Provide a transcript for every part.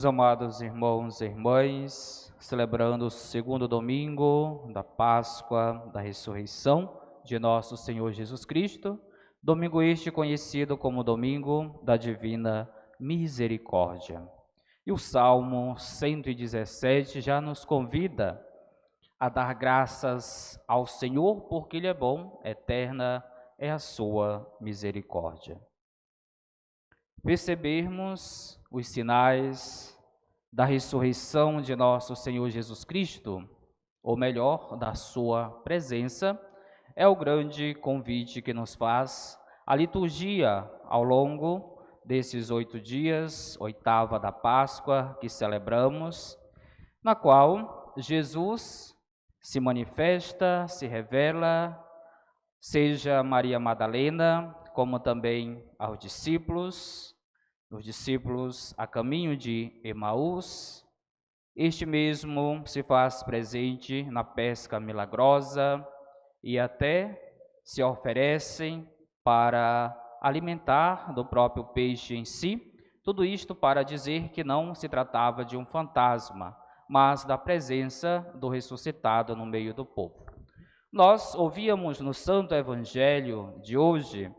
Meus amados irmãos e irmãs, celebrando o segundo domingo da Páscoa da Ressurreição de nosso Senhor Jesus Cristo, domingo este conhecido como Domingo da Divina Misericórdia. E o Salmo 117 já nos convida a dar graças ao Senhor, porque Ele é bom, eterna é a sua misericórdia. Percebermos os sinais da ressurreição de nosso Senhor Jesus Cristo, ou melhor, da sua presença, é o grande convite que nos faz a liturgia ao longo desses 8 dias, oitava da Páscoa que celebramos, na qual Jesus se manifesta, se revela, seja Maria Madalena, como também aos discípulos, os discípulos a caminho de Emaús. Este mesmo se faz presente na pesca milagrosa e até se oferecem para alimentar do próprio peixe em si. Tudo isto para dizer que não se tratava de um fantasma, mas da presença do ressuscitado no meio do povo. Nós ouvíamos no Santo Evangelho de hoje,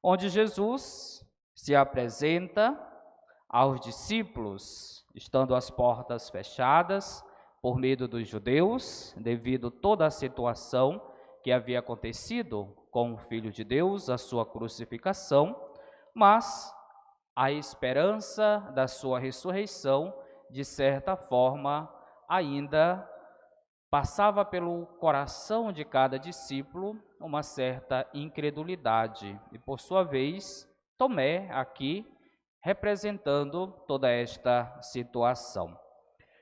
onde Jesus se apresenta aos discípulos, estando as portas fechadas por medo dos judeus, devido a toda a situação que havia acontecido com o Filho de Deus, a sua crucificação, mas a esperança da sua ressurreição, de certa forma, ainda passava pelo coração de cada discípulo uma certa incredulidade. E, por sua vez, Tomé, aqui, representando toda esta situação.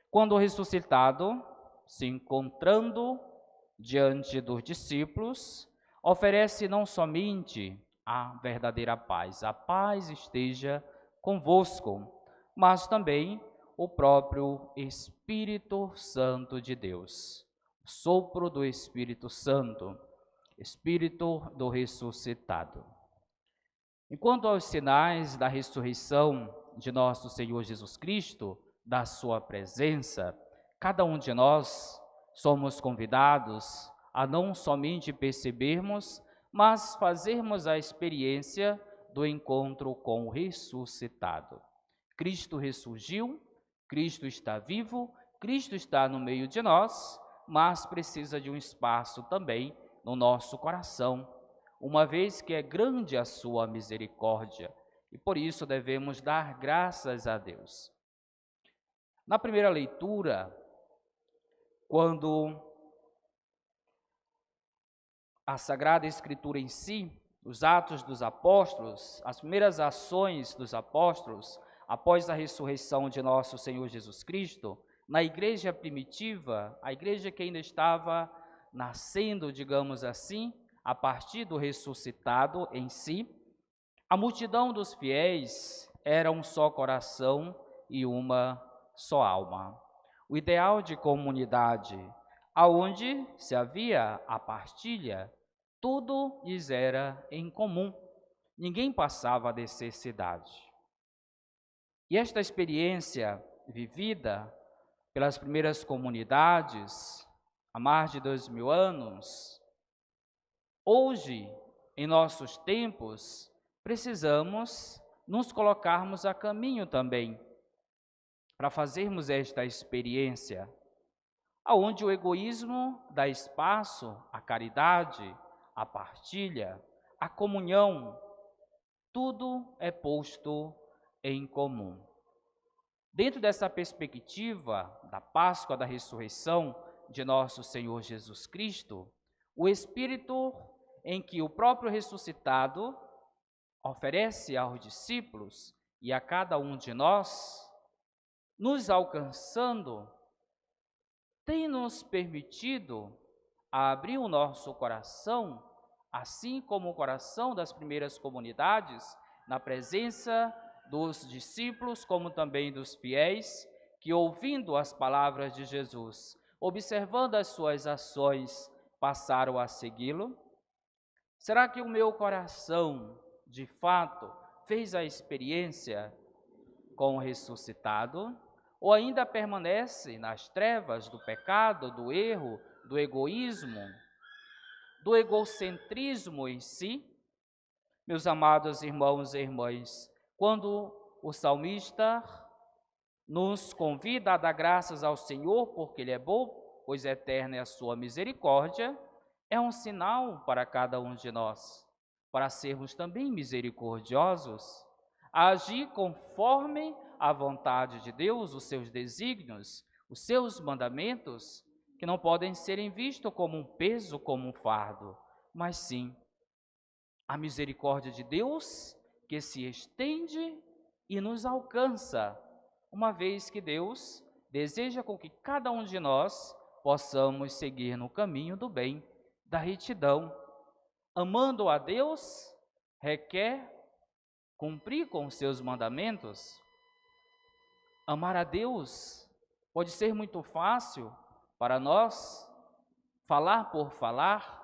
Quando o ressuscitado, se encontrando diante dos discípulos, oferece não somente a verdadeira paz, a paz esteja convosco, mas também o próprio Espírito Santo de Deus, o sopro do Espírito Santo, Espírito do ressuscitado. Enquanto aos sinais da ressurreição de nosso Senhor Jesus Cristo, da sua presença, cada um de nós somos convidados a não somente percebermos, mas fazermos a experiência do encontro com o ressuscitado. Cristo ressurgiu, Cristo está vivo, Cristo está no meio de nós, mas precisa de um espaço também no nosso coração, uma vez que é grande a sua misericórdia, e por isso devemos dar graças a Deus. Na primeira leitura, quando a Sagrada Escritura em si, os Atos dos Apóstolos, as primeiras ações dos apóstolos, após a ressurreição de nosso Senhor Jesus Cristo, na igreja primitiva, a igreja que ainda estava nascendo, digamos assim, a partir do ressuscitado em si, a multidão dos fiéis era um só coração e uma só alma. O ideal de comunidade, aonde se havia a partilha, tudo lhes era em comum, ninguém passava necessidade. E esta experiência vivida pelas primeiras comunidades, há mais de 2000 anos, hoje, em nossos tempos, precisamos nos colocarmos a caminho também, para fazermos esta experiência, aonde o egoísmo dá espaço à caridade, à partilha, à comunhão, tudo é posto em comum. Dentro dessa perspectiva da Páscoa da ressurreição de nosso Senhor Jesus Cristo, o Espírito em que o próprio ressuscitado oferece aos discípulos e a cada um de nós, nos alcançando, tem nos permitido abrir o nosso coração, assim como o coração das primeiras comunidades, na presença dos discípulos, como também dos fiéis, que ouvindo as palavras de Jesus, observando as suas ações, passaram a segui-lo? Será que o meu coração, de fato, fez a experiência com o ressuscitado? ou ainda permanece nas trevas do pecado, do erro, do egoísmo, do egocentrismo em si? Meus amados irmãos e irmãs, quando o salmista nos convida a dar graças ao Senhor porque Ele é bom, pois eterna é a sua misericórdia, é um sinal para cada um de nós, para sermos também misericordiosos, a agir conforme a vontade de Deus, os seus desígnios, os seus mandamentos, que não podem serem vistos como um peso, como um fardo, mas sim a misericórdia de Deus que se estende e nos alcança, uma vez que Deus deseja com que cada um de nós possamos seguir no caminho do bem, da retidão. Amando a Deus requer cumprir com os seus mandamentos. Amar a Deus pode ser muito fácil para nós, falar por falar.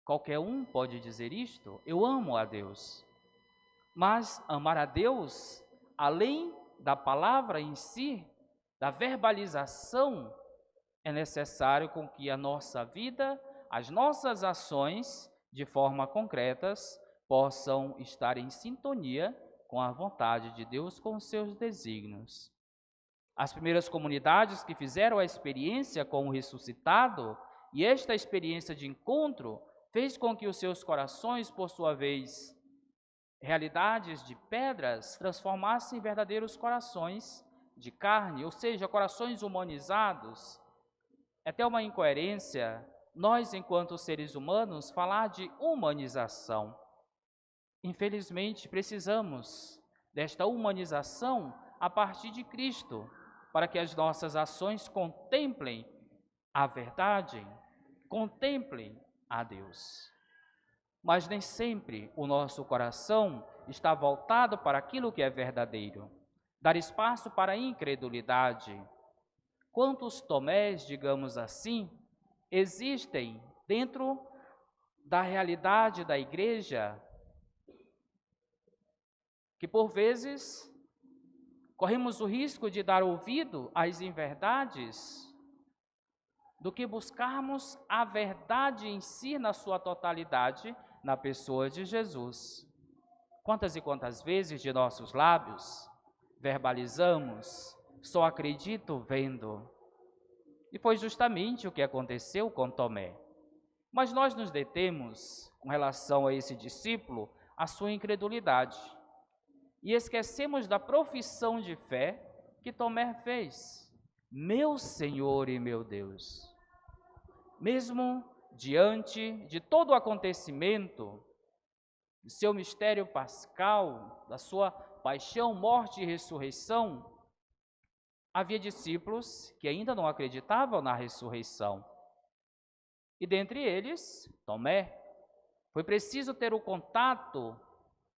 Qualquer um pode dizer isto: eu amo a Deus. Mas amar a Deus, além da palavra em si, da verbalização, é necessário com que a nossa vida, as nossas ações, de forma concretas, possam estar em sintonia com a vontade de Deus, com os seus desígnios. As primeiras comunidades que fizeram a experiência com o ressuscitado, e esta experiência de encontro fez com que os seus corações, por sua vez, realidades de pedras, transformassem em verdadeiros corações de carne, ou seja, corações humanizados. É até uma incoerência nós, enquanto seres humanos, falar de humanização. Infelizmente, precisamos desta humanização a partir de Cristo, para que as nossas ações contemplem a verdade, contemplem a Deus. Mas nem sempre o nosso coração está voltado para aquilo que é verdadeiro. Dar espaço para a incredulidade. Quantos Tomés, digamos assim, existem dentro da realidade da igreja, que por vezes corremos o risco de dar ouvido às inverdades, do que buscarmos a verdade em si na sua totalidade, na pessoa de Jesus. Quantas e quantas vezes de nossos lábios verbalizamos: só acredito vendo. E foi justamente o que aconteceu com Tomé. Mas nós nos detemos, com relação a esse discípulo, a sua incredulidade. E esquecemos da profissão de fé que Tomé fez: meu Senhor e meu Deus. Mesmo diante de todo o acontecimento, do seu mistério pascal, da sua paixão, morte e ressurreição, havia discípulos que ainda não acreditavam na ressurreição. E dentre eles, Tomé. Foi preciso ter o contato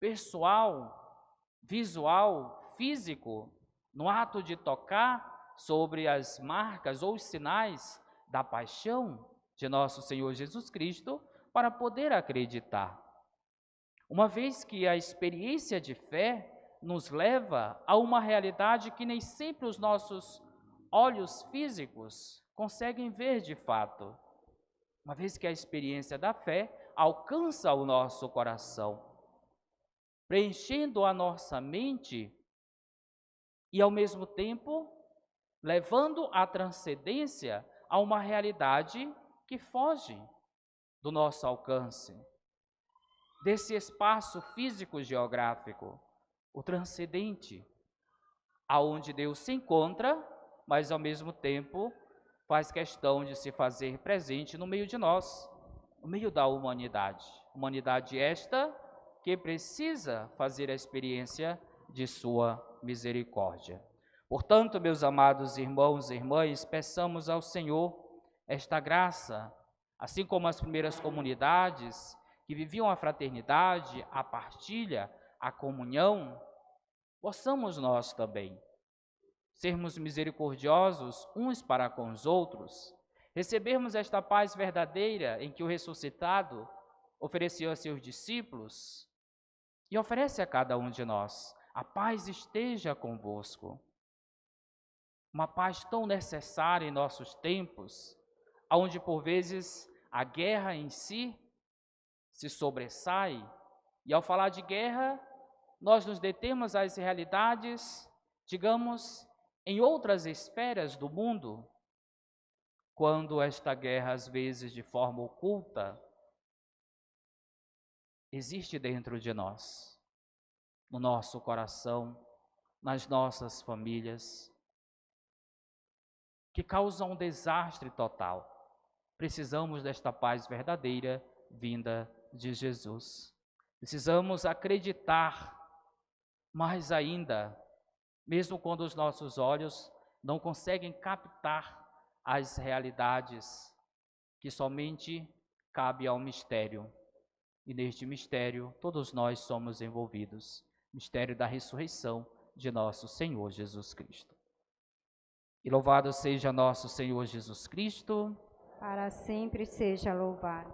pessoal, visual, físico, no ato de tocar sobre as marcas ou os sinais da paixão de nosso Senhor Jesus Cristo para poder acreditar. Uma vez que a experiência de fé nos leva a uma realidade que nem sempre os nossos olhos físicos conseguem ver de fato. Uma vez que a experiência da fé alcança o nosso coração, preenchendo a nossa mente e, ao mesmo tempo, levando a transcendência a uma realidade que foge do nosso alcance, desse espaço físico geográfico, o transcendente, aonde Deus se encontra, mas ao mesmo tempo faz questão de se fazer presente no meio de nós, no meio da humanidade. Humanidade esta que precisa fazer a experiência de sua misericórdia. Portanto, meus amados irmãos e irmãs, peçamos ao Senhor esta graça, assim como as primeiras comunidades que viviam a fraternidade, a partilha, a comunhão, possamos nós também sermos misericordiosos uns para com os outros, recebermos esta paz verdadeira em que o ressuscitado ofereceu a seus discípulos e oferece a cada um de nós: a paz esteja convosco. uma paz tão necessária em nossos tempos, onde por vezes a guerra em si se sobressai, e ao falar de guerra, nós nos detemos às realidades, digamos, em outras esferas do mundo, quando esta guerra, às vezes de forma oculta, existe dentro de nós, no nosso coração, nas nossas famílias, que causa um desastre total. Precisamos desta paz verdadeira vinda de Jesus. Precisamos acreditar mais ainda, mesmo quando os nossos olhos não conseguem captar as realidades, que somente cabe ao mistério. E neste mistério todos nós somos envolvidos, mistério da ressurreição de nosso Senhor Jesus Cristo. E louvado seja nosso Senhor Jesus Cristo. Para sempre seja louvado.